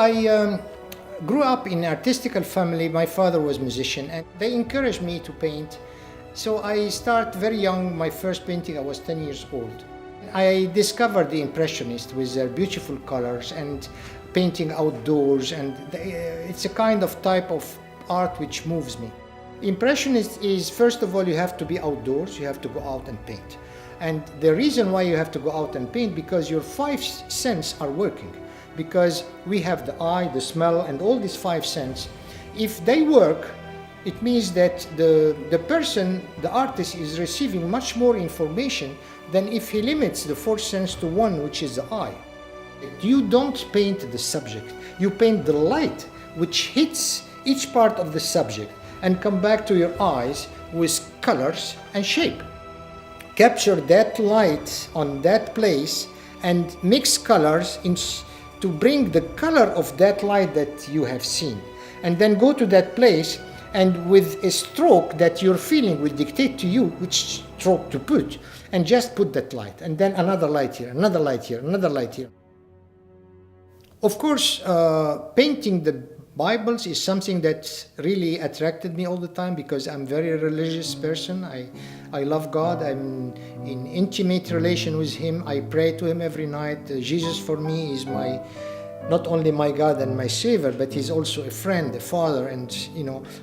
I grew up in an artistic family. My father was a musician and they encouraged me to paint. So I started very young. My first painting, I was 10 years old. I discovered the impressionist with their beautiful colors and painting outdoors, and it's a kind of type of art which moves me. Impressionist is, first of all, you have to be outdoors, you have to go out and paint. And the reason why you have to go out and paint, because your five senses are working. Because we have the eye, the smell, and all these five senses. If they work, it means that the person, the artist, is receiving much more information than if he limits the fourth sense to one, which is the eye. You don't paint the subject, you paint the light which hits each part of the subject and come back to your eyes with colors and shape. Capture that light on that place and mix colors to bring the color of that light that you have seen. And then go to that place, and with a stroke that your feeling will dictate to you which stroke to put, and just put that light, and then another light here, another light here, another light here. Of course, painting the Bibles is something that really attracted me all the time, because I'm a very religious person. I love God. I'm in intimate relation with Him. I pray to Him every night. Jesus for me is not only my God and my Savior, but He's also a friend, a father. And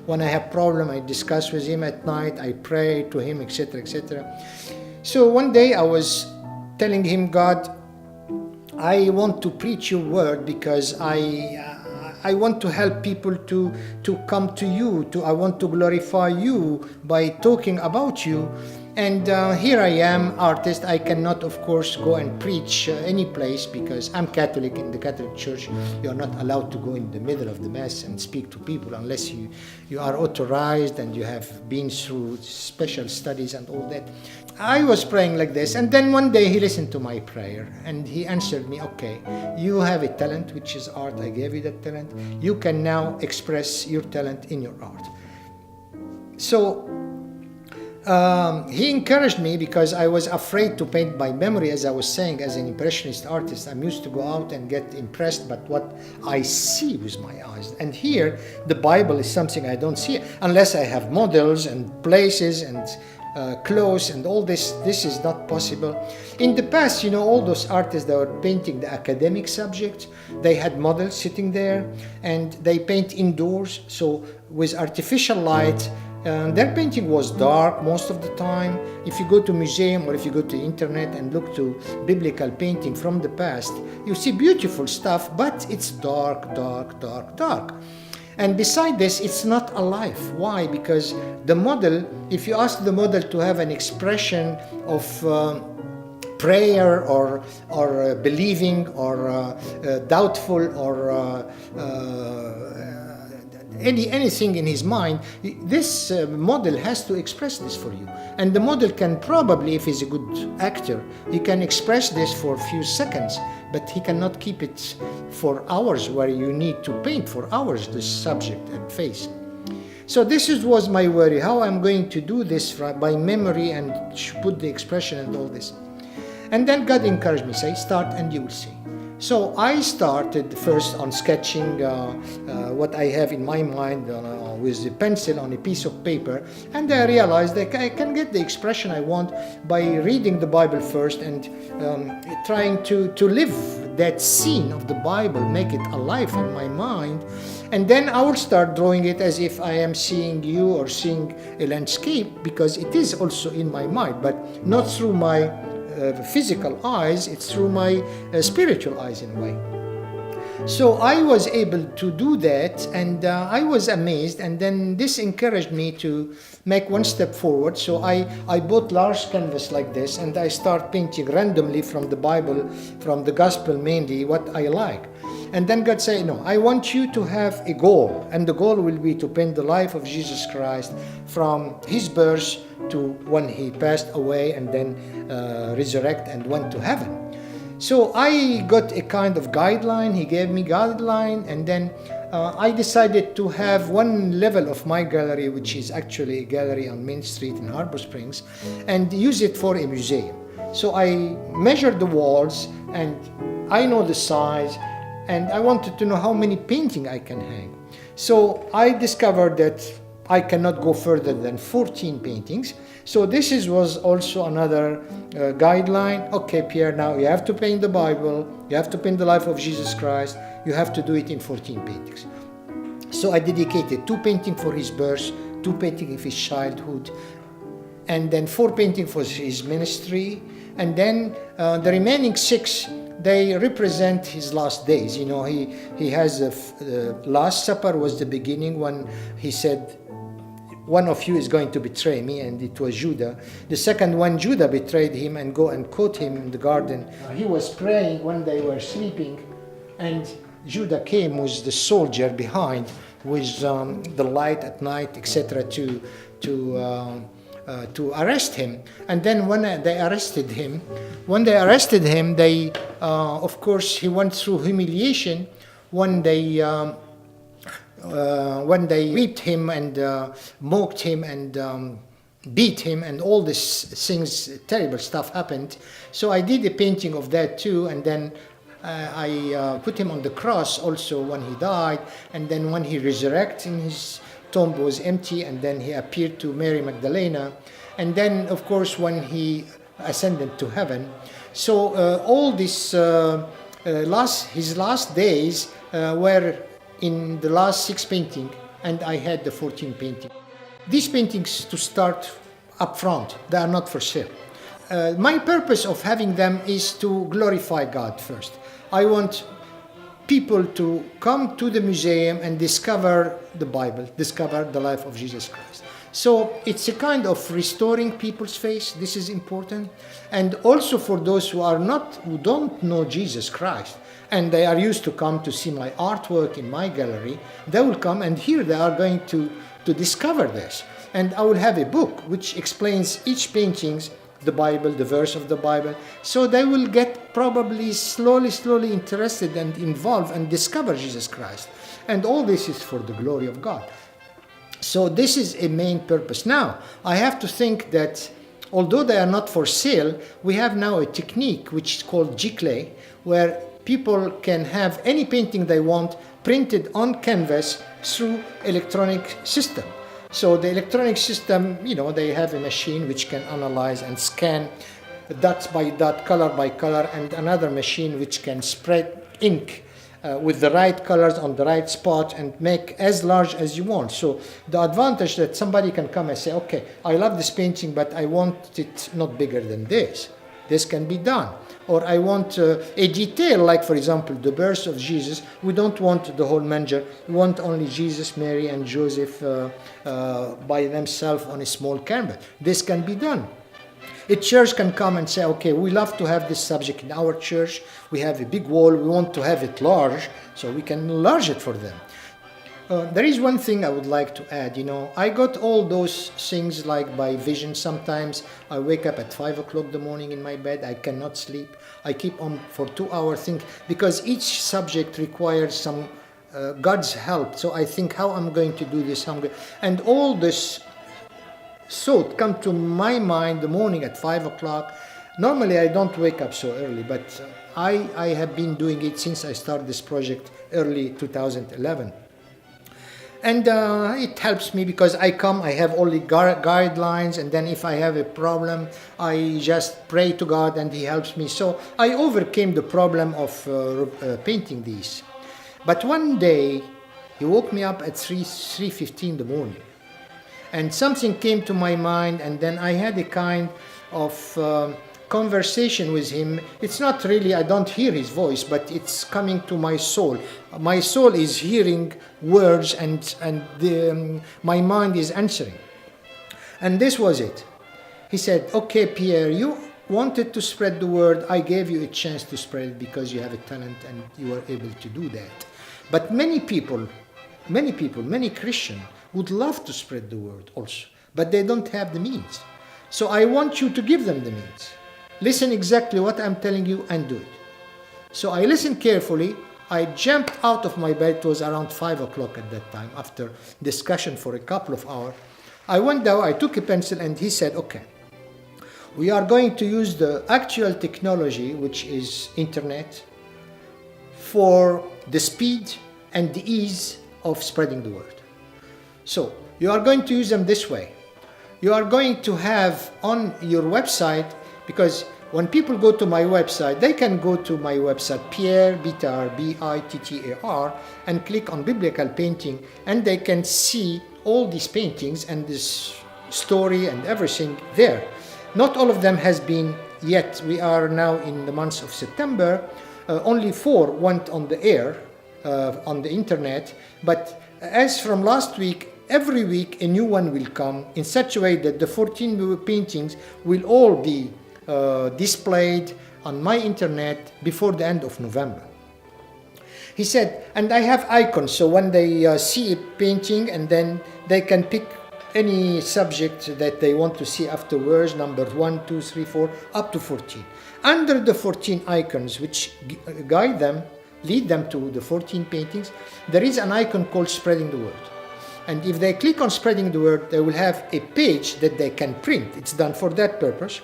when I have problem, I discuss with Him at night. I pray to Him, etc., etc. So one day I was telling Him, God, I want to preach your word because I want to help people to come to you. I want to glorify you by talking about you. And here I am, artist. I cannot, of course, go and preach any place because I'm Catholic. In the Catholic Church, you are not allowed to go in the middle of the Mass and speak to people unless you are authorized and you have been through special studies and all that. I was praying like this, and then one day he listened to my prayer and he answered me, okay, you have a talent, which is art. I gave you that talent. You can now express your talent in your art. So he encouraged me, because I was afraid to paint by memory. As I was saying, as an impressionist artist, I'm used to go out and get impressed by what I see with my eyes. And here, the Bible is something I don't see unless I have models and places and clothes and all this. This is not possible. In the past, all those artists that were painting the academic subject, they had models sitting there and they paint indoors, so with artificial light. Their painting was dark most of the time. If you go to museum or if you go to the internet and look to biblical painting from the past, you see beautiful stuff, but it's dark, dark, dark, dark. And beside this, it's not alive. Why? Because the model, if you ask the model to have an expression of prayer or believing or doubtful or anything in his mind, this model has to express this for you. And the model can probably, if he's a good actor, he can express this for a few seconds, but he cannot keep it for hours, where you need to paint for hours this subject and face. So this was my worry, how I'm going to do this by memory and put the expression and all this. And then God encouraged me, say, start and you will see. So I started first on sketching what I have in my mind with a pencil on a piece of paper, and I realized that I can get the expression I want by reading the Bible first and trying to live that scene of the Bible, make it alive in my mind, and then I will start drawing it as if I am seeing you or seeing a landscape, because it is also in my mind, but not through my physical eyes, it's through my spiritual eyes in a way. So I was able to do that, and I was amazed, and then this encouraged me to make one step forward. So I bought large canvas like this, and I start painting randomly from the Bible, from the Gospel mainly, what I like. And then God said, no, I want you to have a goal, and the goal will be to paint the life of Jesus Christ from His birth to when He passed away and then resurrect and went to heaven. So I got a kind of guideline. He gave me guideline, and then I decided to have one level of my gallery, which is actually a gallery on Main Street in Harbor Springs, and use it for a museum. So I measured the walls, and I know the size. and I wanted to know how many paintings I can hang. So I discovered that I cannot go further than 14 paintings. So was also another guideline. Okay, Pierre, now you have to paint the Bible, you have to paint the life of Jesus Christ, you have to do it in 14 paintings. So I dedicated 2 paintings for his birth, 2 paintings of his childhood, and then 4 paintings for his ministry, and then the remaining 6, they represent his last days. You know, he has the Last Supper was the beginning when he said, one of you is going to betray me, and it was Judah. The second one, Judah betrayed him and go and caught him in the garden. He was praying when they were sleeping, and Judah came with the soldier behind with the light at night, etc., to arrest him. And then when they arrested him, they, of course, he went through humiliation when they whipped him and mocked him and beat him, and all these things, terrible stuff happened. So I did a painting of that too, and then I put him on the cross also when he died, and then when he resurrected, his tomb was empty, and then he appeared to Mary Magdalena, and then of course when he ascended to heaven. So all this his last days were in the last 6 paintings, and I had the 14 paintings. These paintings, to start up front, they are not for sale. My purpose of having them is to glorify God first. I want people to come to the museum and discover the Bible, discover the life of Jesus Christ. So it's a kind of restoring people's faith. This is important. And also for those who don't know Jesus Christ, and they are used to come to see my artwork in my gallery, they will come, and here they are going to discover this. And I will have a book which explains each painting, the Bible, the verse of the Bible, so they will get probably slowly interested and involved and discover Jesus Christ. And all this is for the glory of God. So this is a main purpose. Now, I have to think that although they are not for sale, we have now a technique which is called G-clay, where people can have any painting they want printed on canvas through electronic system. So the electronic system, you know, they have a machine which can analyze and scan dot by dot, color by color, and another machine which can spread ink with the right colors on the right spot and make as large as you want. So the advantage that somebody can come and say, okay, I love this painting, but I want it not bigger than this. This can be done. Or I want a detail, like for example, the birth of Jesus. We don't want the whole manger. We want only Jesus, Mary, and Joseph by themselves on a small canvas. This can be done. A church can come and say, okay, we love to have this subject in our church. We have a big wall. We want to have it large, so we can enlarge it for them. There is one thing I would like to add. You know, I got all those things like by vision. Sometimes I wake up at 5 o'clock in the morning in my bed. I cannot sleep. I keep on for 2 hours think, because each subject requires some God's help. So I think how I'm going to do this. And all this thought come to my mind the morning at 5 o'clock. Normally I don't wake up so early, but I have been doing it since I started this project early 2011. And it helps me because I have all the guidelines, and then if I have a problem, I just pray to God and He helps me. So I overcame the problem of painting these. But one day, He woke me up at 3:15 in the morning. And something came to my mind, and then I had a kind of conversation with Him. It's not really, I don't hear His voice, but it's coming to my soul. My soul is hearing words, and my mind is answering. And this was it. He said, okay, Pierre, you wanted to spread the word. I gave you a chance to spread it because you have a talent and you were able to do that. But many people, many Christians would love to spread the word also, but they don't have the means. So I want you to give them the means. Listen exactly what I'm telling you and do it. So I listened carefully. I jumped out of my bed. It was around 5 o'clock at that time, after discussion for a couple of hours. I went down, I took a pencil, and he said, okay, we are going to use the actual technology, which is internet, for the speed and the ease of spreading the word. So you are going to use them this way. You are going to have on your website, because when people go to my website, they can go to my website, Pierre Bittar, B-I-T-T-A-R, and click on biblical painting, and they can see all these paintings and this story and everything there. Not all of them has been yet. We are now in the month of September. Only 4 went on the air, on the internet, but as from last week, every week a new one will come in such a way that the 14 paintings will all be displayed on my internet before the end of November. He said, and I have icons, so when they see a painting, and then they can pick any subject that they want to see afterwards, number 1, 2, 3, 4, up to 14. Under the 14 icons, which guide them, lead them to the 14 paintings, there is an icon called Spreading the Word. And if they click on Spreading the Word, they will have a page that they can print. It's done for that purpose.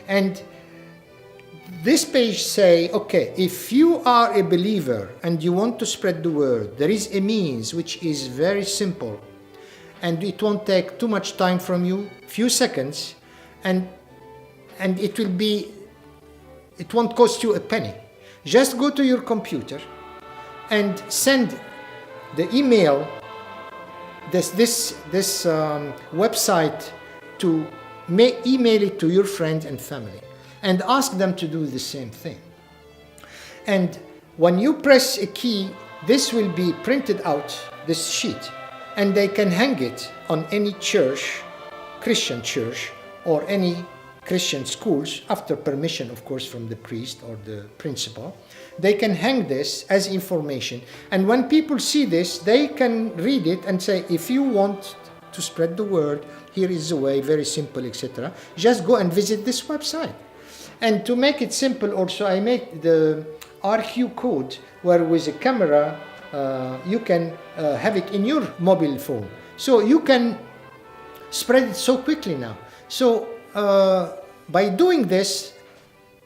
And this page say, okay, if you are a believer and you want to spread the word, there is a means which is very simple, and it won't take too much time from you, few seconds, and it won't cost you a penny. Just go to your computer and send the email, this website, to email it to your friends and family, and ask them to do the same thing. And when you press a key, this will be printed out, this sheet, and they can hang it on any church, Christian church, or any Christian schools, after permission, of course, from the priest or the principal. They can hang this as information, and when people see this, they can read it and say, if you want to spread the word, here is the way, very simple, etc. Just go and visit this website. And to make it simple also, I make the RQ code, where with a camera, you can have it in your mobile phone. So you can spread it so quickly now. So by doing this,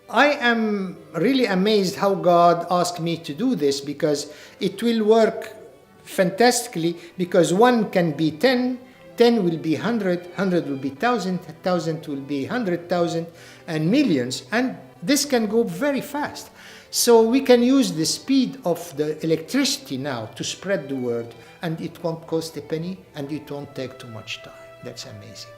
I am really amazed how God asked me to do this, because it will work fantastically, because 1 can be 10, 10 will be 100, 100 will be 1,000, 1,000 will be 100,000, and millions, and this can go very fast. So we can use the speed of the electricity now to spread the word, and it won't cost a penny, and it won't take too much time. That's amazing.